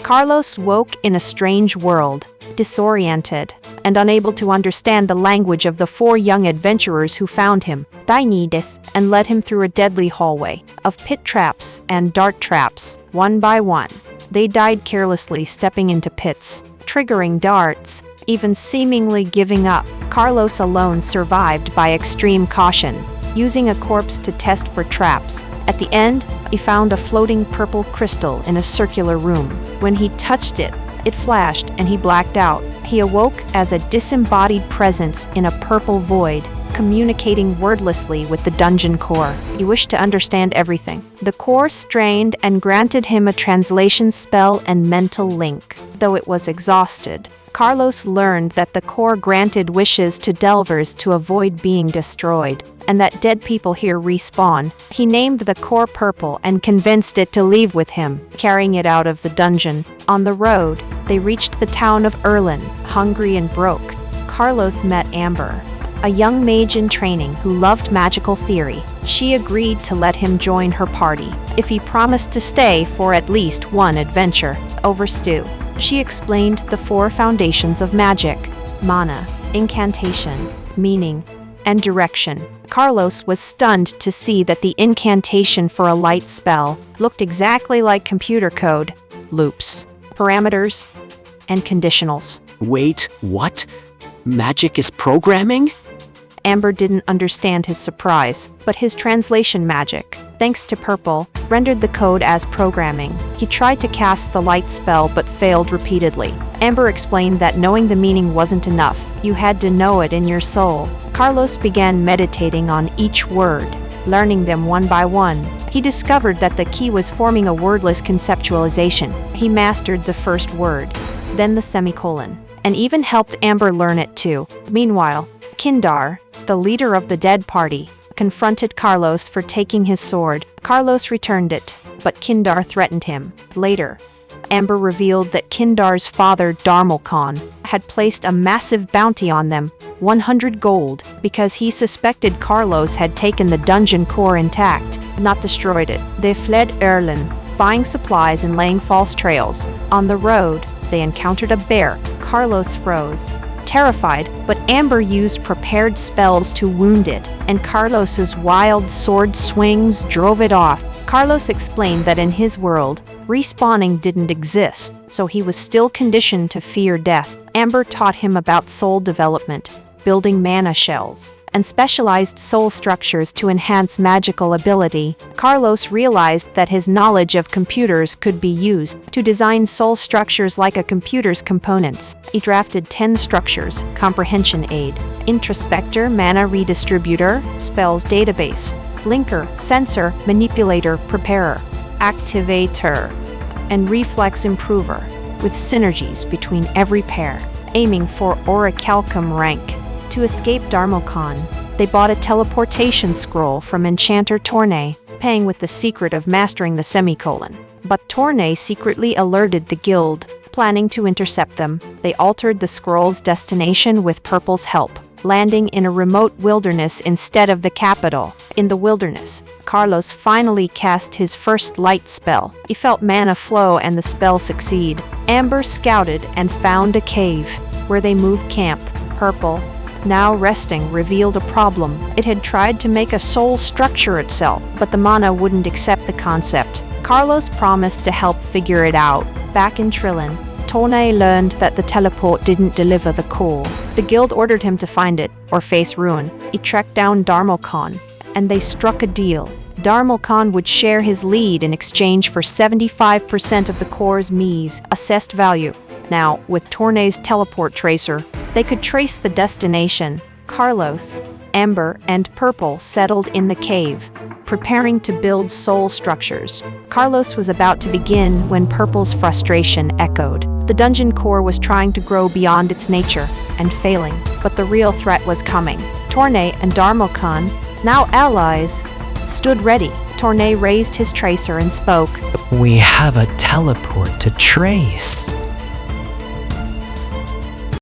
Carlos woke in a strange world, disoriented, and unable to understand the language of the 4 young adventurers who found him, and led him through a deadly hallway of pit traps and dart traps. One by one, they died carelessly, stepping into pits, triggering darts, even seemingly giving up. Carlos alone survived by extreme caution, using a corpse to test for traps. At the end, he found a floating purple crystal in a circular room. When he touched it, it flashed and he blacked out. He awoke as a disembodied presence in a purple void, communicating wordlessly with the dungeon core. He wished to understand everything. The core strained and granted him a translation spell and mental link. Though it was exhausted, Carlos learned that the core granted wishes to delvers to avoid being destroyed, and that dead people here respawn. He named the core purple and convinced it to leave with him, carrying it out of the dungeon. On the road, they reached the town of Erlin. Hungry and broke, Carlos met Amber, a young mage in training who loved magical theory. She agreed to let him join her party if he promised to stay for at least one adventure. Over stew, she explained the 4 foundations of magic: mana, incantation, meaning, and direction. Carlos was stunned to see that the incantation for a light spell looked exactly like computer code: loops, parameters, and conditionals. Wait, what? Magic is programming? Amber didn't understand his surprise, but his translation magic, thanks to Purple, rendered the code as programming. He tried to cast the light spell but failed repeatedly. Amber explained that knowing the meaning wasn't enough. You had to know it in your soul. Carlos began meditating on each word, learning them one by one. He discovered that the key was forming a wordless conceptualization. He mastered the first word, then the semicolon, and even helped Amber learn it too. Meanwhile, Kindar, the leader of the dead party, confronted Carlos for taking his sword. Carlos returned it, but Kindar threatened him. Later, Amber revealed that Kindar's father, Darmalkhan, had placed a massive bounty on them, 100 gold, because he suspected Carlos had taken the dungeon core intact, not destroyed it. They fled Erlin, buying supplies and laying false trails. On the road, they encountered a bear. Carlos froze, terrified, but Amber used prepared spells to wound it, and Carlos's wild sword swings drove it off. Carlos explained that in his world, respawning didn't exist, so he was still conditioned to fear death. Amber taught him about soul development, building mana shells, and specialized soul structures to enhance magical ability. Carlos realized that his knowledge of computers could be used to design soul structures like a computer's components. He drafted 10 structures: comprehension aid, introspector, mana redistributor, spells database, linker, sensor, manipulator, preparer, activator, and reflex improver, with synergies between every pair, aiming for orichalcum rank. To escape Darmalkhan, they bought a teleportation scroll from Enchanter Tournay, paying with the secret of mastering the semicolon. But Tournay secretly alerted the guild, planning to intercept them. They altered the scroll's destination with Purple's help, landing in a remote wilderness instead of the capital. In the wilderness, Carlos finally cast his first light spell. He felt mana flow and the spell succeed. Amber scouted and found a cave, where they moved camp. Purple, now resting, revealed a problem. It had tried to make a soul structure itself, but the mana wouldn't accept the concept. Carlos promised to help figure it out. Back in Trillin, Tournay learned that the teleport didn't deliver the core. The guild ordered him to find it, or face ruin. He tracked down Darmalkhan, and they struck a deal. Darmalkhan would share his lead in exchange for 75% of the core's Mies assessed value. Now, with Tournay's teleport tracer, they could trace the destination. Carlos, Amber, and Purple settled in the cave, preparing to build soul structures. Carlos was about to begin when Purple's frustration echoed. The dungeon core was trying to grow beyond its nature, and failing, but the real threat was coming. Tournay and Darmalkhan, now allies, stood ready. Tournay raised his tracer and spoke. We have a teleport to trace.